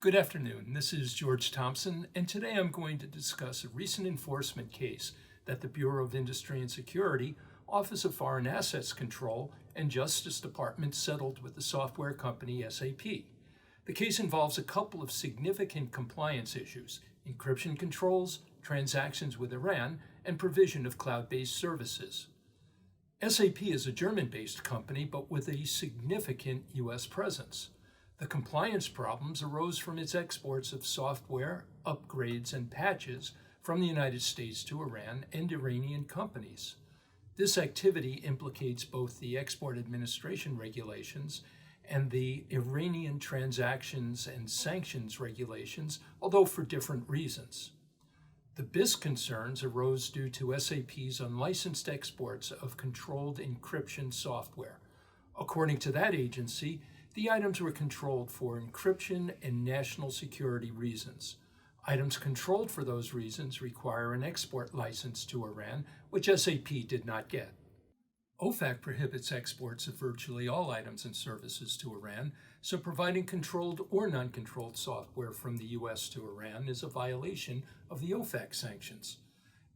Good afternoon. This is George Thompson, and today I'm going to discuss a recent enforcement case that the Bureau of Industry and Security, Office of Foreign Assets Control, and Justice Department settled with the software company SAP. The case involves a couple of significant compliance issues: encryption controls, transactions with Iran, and provision of cloud-based services. SAP is a German-based company, but with a significant U.S. presence. The compliance problems arose from its exports of software, upgrades, and patches from the United States to Iran and Iranian companies. This activity implicates both the Export Administration Regulations and the Iranian Transactions and Sanctions Regulations, although for different reasons. The BIS concerns arose due to SAP's unlicensed exports of controlled encryption software. According to that agency, the items were controlled for encryption and national security reasons. Items controlled for those reasons require an export license to Iran, which SAP did not get. OFAC prohibits exports of virtually all items and services to Iran, so providing controlled or non-controlled software from the U.S. to Iran is a violation of the OFAC sanctions.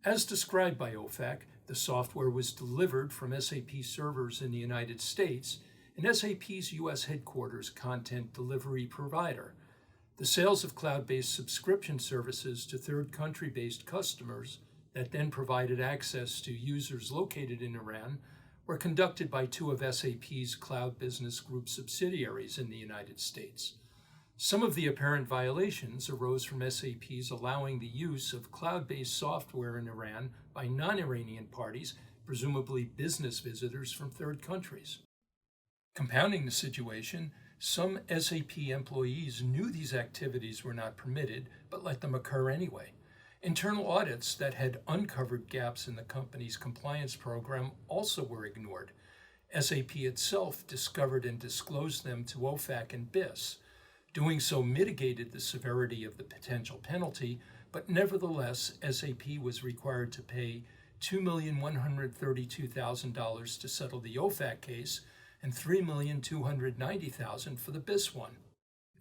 As described by OFAC, the software was delivered from SAP servers in the United States and SAP's U.S. headquarters content delivery provider. The sales of cloud-based subscription services to third country-based customers that then provided access to users located in Iran were conducted by two of SAP's Cloud Business Group subsidiaries in the United States. Some of the apparent violations arose from SAP's allowing the use of cloud-based software in Iran by non-Iranian parties, presumably business visitors from third countries. Compounding the situation, some SAP employees knew these activities were not permitted, but let them occur anyway. Internal audits that had uncovered gaps in the company's compliance program also were ignored. SAP itself discovered and disclosed them to OFAC and BIS. Doing so mitigated the severity of the potential penalty, but nevertheless, SAP was required to pay $2,132,000 to settle the OFAC case and $3,290,000 for the BIS one.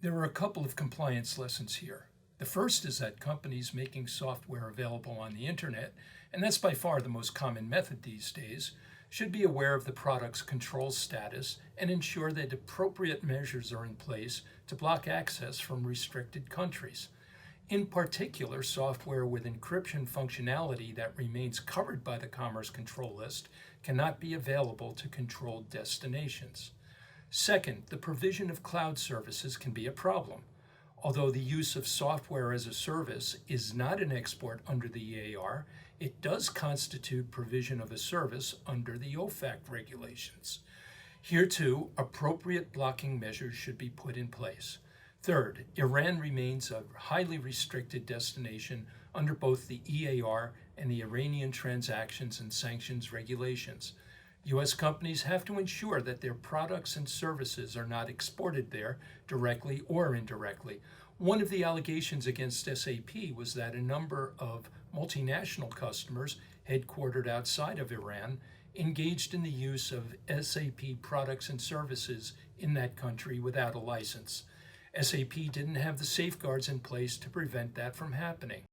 There are a couple of compliance lessons here. The first is that companies making software available on the internet, and that's by far the most common method these days, should be aware of the product's control status and ensure that appropriate measures are in place to block access from restricted countries. In particular, software with encryption functionality that remains covered by the Commerce Control List cannot be available to controlled destinations. Second, the provision of cloud services can be a problem. Although the use of software as a service is not an export under the EAR, it does constitute provision of a service under the OFAC regulations. Here too, appropriate blocking measures should be put in place. Third, Iran remains a highly restricted destination under both the EAR and the Iranian Transactions and Sanctions Regulations. U.S. companies have to ensure that their products and services are not exported there directly or indirectly. One of the allegations against SAP was that a number of multinational customers headquartered outside of Iran engaged in the use of SAP products and services in that country without a license. SAP didn't have the safeguards in place to prevent that from happening.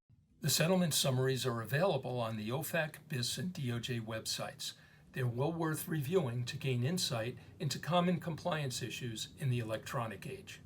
The settlement summaries are available on the OFAC, BIS, and DOJ websites. They're well worth reviewing to gain insight into common compliance issues in the electronic age.